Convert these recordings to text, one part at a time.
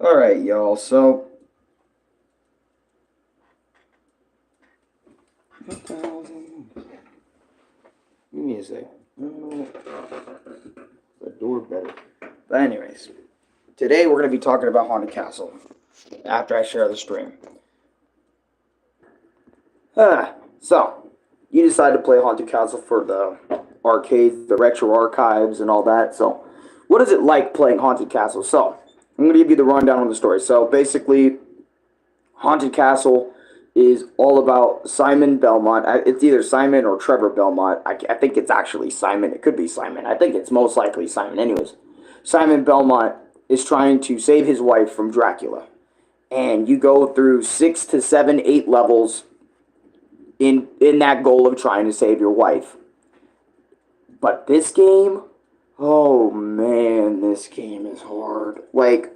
Alright, y'all, so what the hell is that? Give me a sec. The door better. But anyways, today we're gonna be talking about Haunted Castle after I share the stream. So you decided to play Haunted Castle for the arcades, the retro archives, and all that. So, what is it like playing Haunted Castle? So, I'm going to give you the rundown on the story. So, basically, Haunted Castle is all about Simon Belmont. It's either Simon or Trevor Belmont. I think it's actually Simon. It could be Simon. I think it's most likely Simon. Anyways, Simon Belmont is trying to save his wife from Dracula. And you go through 6 to 7, 8 levels in that goal of trying to save your wife. But this game, oh man, this game is hard. Like,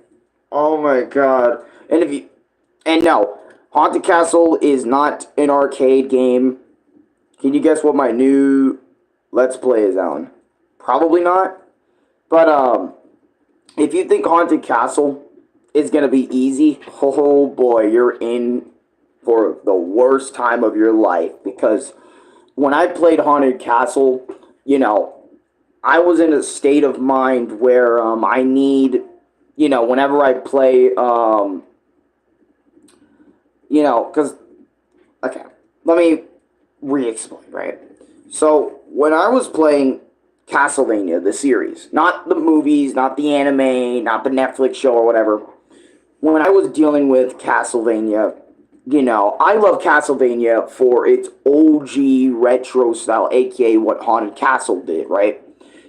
oh my god. And no, Haunted Castle is not an arcade game. Can you guess what my new Let's Play is on? Probably not. But if you think Haunted Castle is gonna be easy, oh boy, you're in for the worst time of your life. Because when I played Haunted Castle, I was in a state of mind where I need, whenever I play, because, okay, let me re-explain, right? So, when I was playing Castlevania, the series, not the movies, not the anime, not the Netflix show or whatever, when I was dealing with Castlevania, I love Castlevania for its OG retro style, aka what Haunted Castle did, right?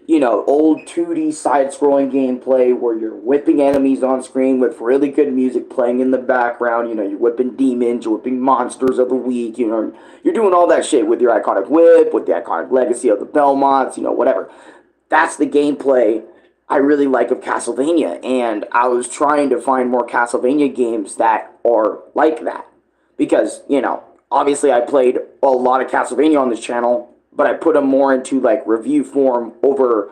Old 2D side-scrolling gameplay where you're whipping enemies on screen with really good music playing in the background. You're whipping demons, you're whipping monsters of the week. You're doing all that shit with your iconic whip, with the iconic legacy of the Belmonts, whatever. That's the gameplay I really like of Castlevania, and I was trying to find more Castlevania games that are like that. Because, obviously I played a lot of Castlevania on this channel, but I put them more into like review form over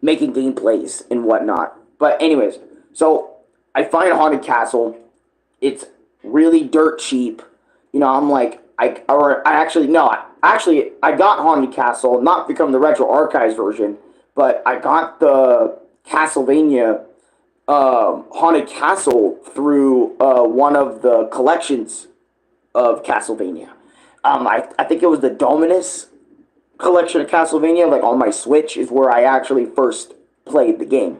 making gameplays and whatnot. But anyways, so I find Haunted Castle. It's really dirt cheap. I'm like, I got Haunted Castle, not become the Retro Archives version, but I got the Castlevania Haunted Castle through one of the collections of Castlevania. I think it was the Dominus collection of Castlevania, like on my Switch, is where I actually first played the game.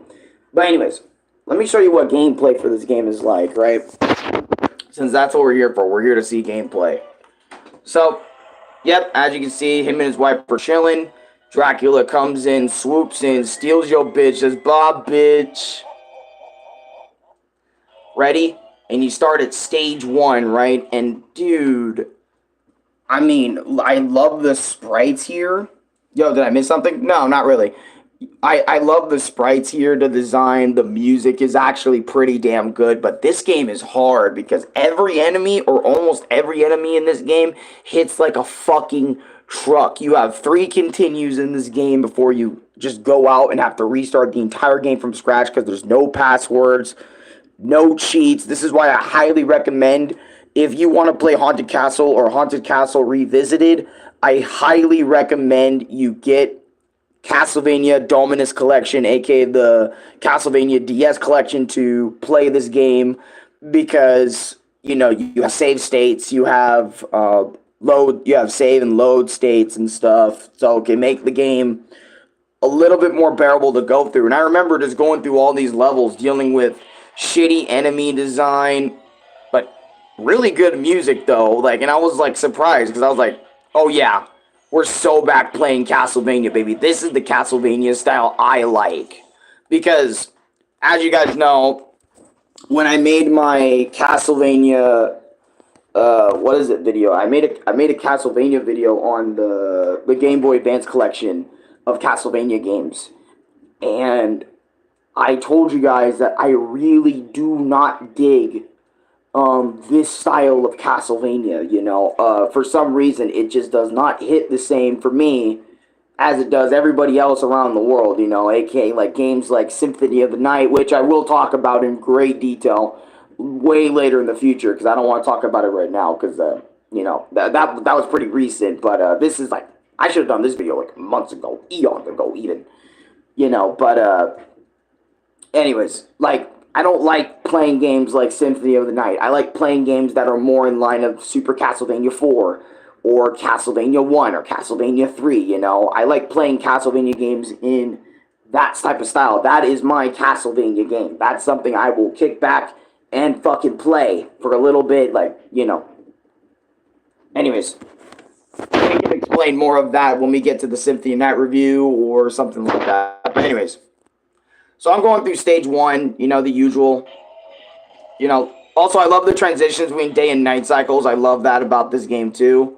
But anyways, let me show you what gameplay for this game is like, right? Since that's what we're here for. We're here to see gameplay. So, yep, as you can see, him and his wife are chilling. Dracula comes in, swoops in, steals your bitch, says, "Bob, bitch." Ready? And you start at stage 1, right? And, dude, I mean, I love the sprites here. Yo, did I miss something? No, not really. I love the sprites here, the design, the music is actually pretty damn good, but this game is hard because every enemy, or almost every enemy in this game, hits like a fucking truck. You have 3 continues in this game before you just go out and have to restart the entire game from scratch because there's no passwords, no cheats. This is why I highly recommend, if you want to play Haunted Castle or Haunted Castle Revisited, I highly recommend you get Castlevania Dominus Collection, aka the Castlevania DS Collection, to play this game because you have save states, you have you have save and load states and stuff, so it can make the game a little bit more bearable to go through. And I remember just going through all these levels, dealing with shitty enemy design, but really good music though. Like, and I was like surprised because I was like, oh yeah, we're so back playing Castlevania, baby. This is the Castlevania style I like. Because, as you guys know, when I made my Castlevania, what is it, video? I made a Castlevania video on the Game Boy Advance collection of Castlevania games. And I told you guys that I really do not dig this style of Castlevania, for some reason, it just does not hit the same for me as it does everybody else around the world, aka like games like Symphony of the Night, which I will talk about in great detail way later in the future because I don't want to talk about it right now because that was pretty recent. But this is like I should have done this video like months ago, eons ago, even. But anyways, like I don't like playing games like Symphony of the Night. I like playing games that are more in line of Super Castlevania 4 or Castlevania 1 or Castlevania 3, I like playing Castlevania games in that type of style. That is my Castlevania game. That's something I will kick back and fucking play for a little bit, Anyways, we can explain more of that when we get to the Symphony of the Night review or something like that. But anyways, so I'm going through stage 1, the usual. Also I love the transitions between day and night cycles. I love that about this game too.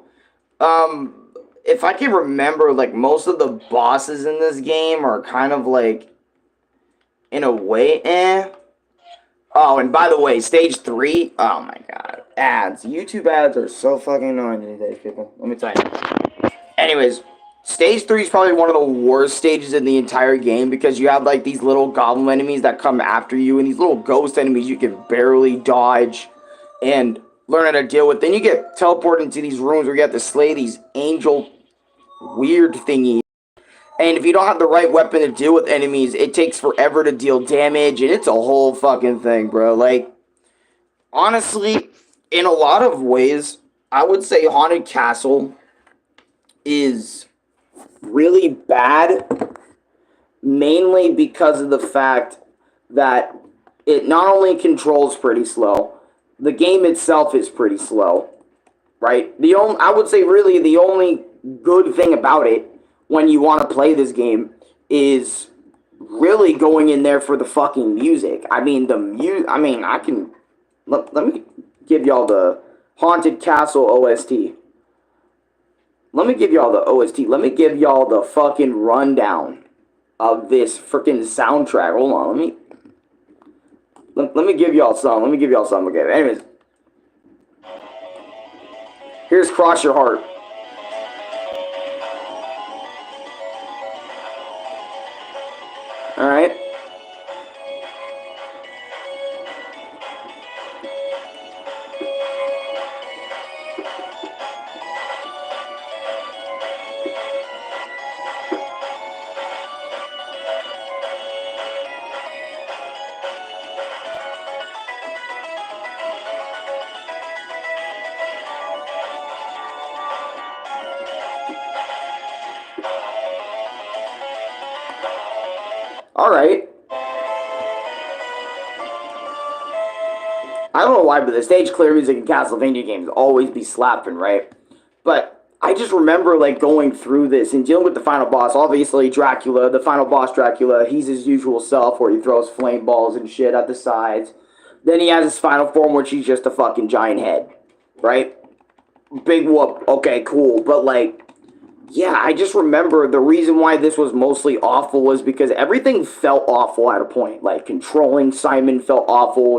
If I can remember, like, most of the bosses in this game are kind of, like, in a way, Oh, and by the way, stage 3, oh my god, ads. YouTube ads are so fucking annoying these days, people. Let me tell you. Anyways, stage 3 is probably one of the worst stages in the entire game because you have, like, these little goblin enemies that come after you and these little ghost enemies you can barely dodge and learn how to deal with. Then you get teleported into these rooms where you have to slay these angel weird thingies. And if you don't have the right weapon to deal with enemies, it takes forever to deal damage, and it's a whole fucking thing, bro. Like, honestly, in a lot of ways, I would say Haunted Castle is really bad, mainly because of the fact that it not only controls pretty slow, the game itself is pretty slow, right? I would say really the only good thing about it when you want to play this game is really going in there for the fucking music. I mean, I can... Let me give y'all the Haunted Castle OST. Let me give y'all the OST. Let me give y'all the fucking rundown of this freaking soundtrack. Hold on, let me give y'all some. Okay, anyways. Here's Cross Your Heart. Alright. Alright. I don't know why, but the stage clear music in Castlevania games always be slapping, right? But I just remember, like, going through this and dealing with the final boss. Obviously, Dracula, the final boss Dracula, he's his usual self where he throws flame balls and shit at the sides. Then he has his final form, which he's just a fucking giant head, right? Big whoop. Okay, cool. But, like, yeah, I just remember the reason why this was mostly awful was because everything felt awful at a point. Like, controlling Simon felt awful,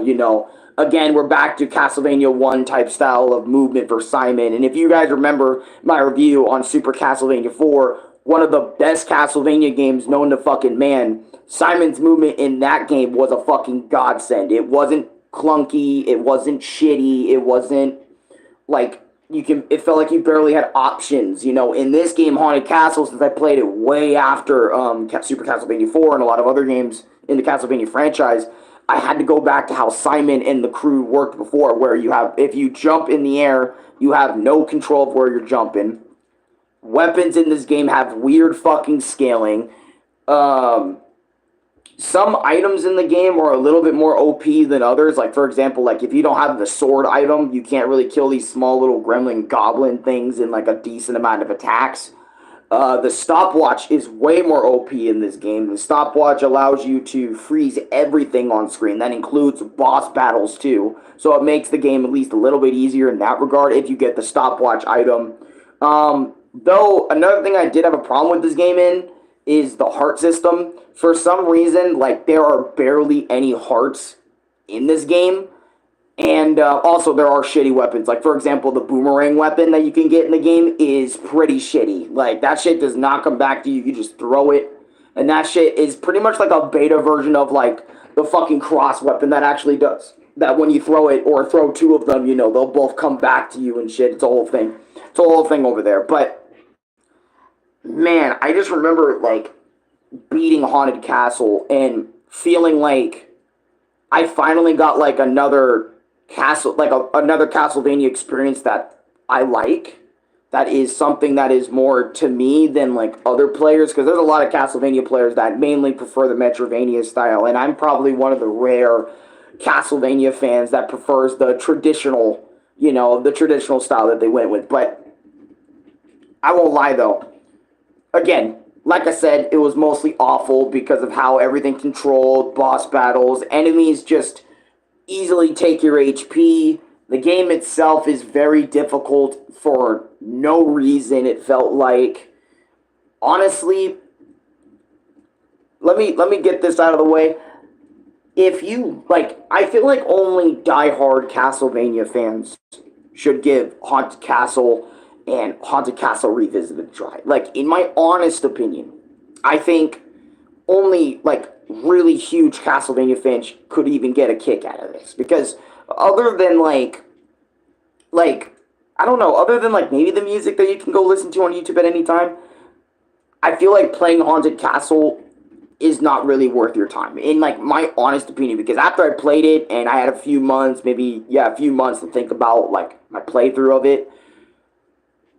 Again, we're back to Castlevania 1 type style of movement for Simon. And if you guys remember my review on Super Castlevania 4, one of the best Castlevania games known to fucking man, Simon's movement in that game was a fucking godsend. It wasn't clunky, it wasn't shitty, it wasn't like it felt like you barely had options, In this game, Haunted Castle, since I played it way after Super Castlevania 4 and a lot of other games in the Castlevania franchise, I had to go back to how Simon and the crew worked before, where if you jump in the air, you have no control of where you're jumping. Weapons in this game have weird fucking scaling. Some items in the game are a little bit more OP than others. Like, for example, like, if you don't have the sword item, you can't really kill these small little gremlin goblin things in, like, a decent amount of attacks. The stopwatch is way more OP in this game. The stopwatch allows you to freeze everything on screen. That includes boss battles, too. So it makes the game at least a little bit easier in that regard if you get the stopwatch item. Though, another thing I did have a problem with this game is the heart system. For some reason, like, there are barely any hearts in this game. And also, there are shitty weapons. Like, for example, the boomerang weapon that you can get in the game is pretty shitty. Like, that shit does not come back to you. You just throw it. And that shit is pretty much like a beta version of, like, the fucking cross weapon that actually does. That when you throw it, or throw two of them, you know, they'll both come back to you and shit. It's a whole thing. It's a whole thing over there. But, man, I just remember, like, beating Haunted Castle and feeling like I finally got, like, another another Castlevania experience that I like. That is something that is more to me than like other players, because there's a lot of Castlevania players that mainly prefer the Metrovania style, and I'm probably one of the rare Castlevania fans that prefers the traditional, you know, the traditional style that they went with. But I won't lie though. Again, like I said, it was mostly awful because of how everything controlled, boss battles, enemies just easily take your HP. The game itself is very difficult for no reason, it felt like. Honestly, let me get this out of the way. If you like, I feel like only diehard Castlevania fans should give Haunted Castle and Haunted Castle Revisited a try. Like, in my honest opinion, I think only like really huge Castlevania fans could even get a kick out of this, because other than like I don't know, other than like maybe the music that you can go listen to on YouTube at any time, I feel like playing Haunted Castle is not really worth your time, in like my honest opinion, because after I played it and I had a few months, maybe a few months to think about like my playthrough of it,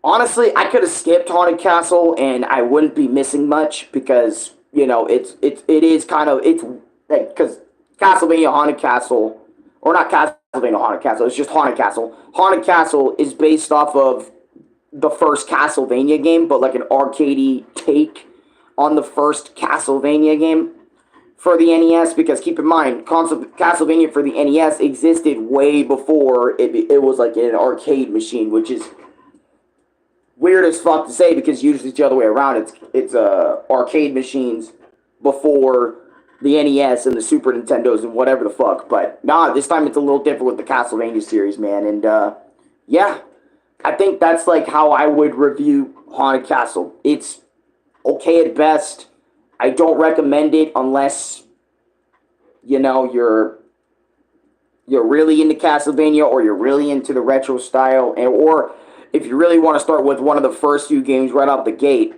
honestly, I could have skipped Haunted Castle and I wouldn't be missing much, because you know it is kind of, it's like, because Castlevania Haunted Castle, or not Castlevania Haunted Castle, it's just Haunted Castle. Haunted Castle is based off of the first Castlevania game, but like an arcadey take on the first Castlevania game for the NES, because keep in mind, Castlevania for the NES existed way before it was like an arcade machine, which is weird as fuck to say, because usually it's the other way around. It's arcade machines before the NES and the Super Nintendos and whatever the fuck. But nah, this time it's a little different with the Castlevania series, man. And yeah, I think that's like how I would review Haunted Castle. It's okay at best. I don't recommend it unless, you know, you're really into Castlevania, or you're really into the retro style, and or if you really want to start with one of the first few games right out the gate,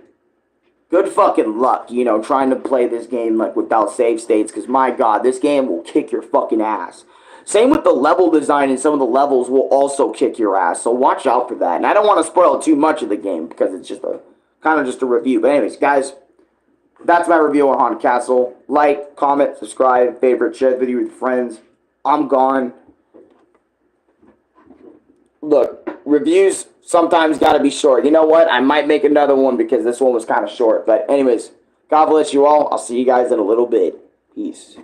good fucking luck, you know, trying to play this game like without save states, because my god, this game will kick your fucking ass. Same with the level design, and some of the levels will also kick your ass, so watch out for that. And I don't want to spoil too much of the game, because it's just a kind of just a review. But anyways, guys, that's my review on Haunted Castle. Like, comment, subscribe, favorite, share the video with friends. I'm gone. Look, reviews sometimes got to be short. You know what? I might make another one, because this one was kind of short. But anyways, God bless you all. I'll see you guys in a little bit. Peace.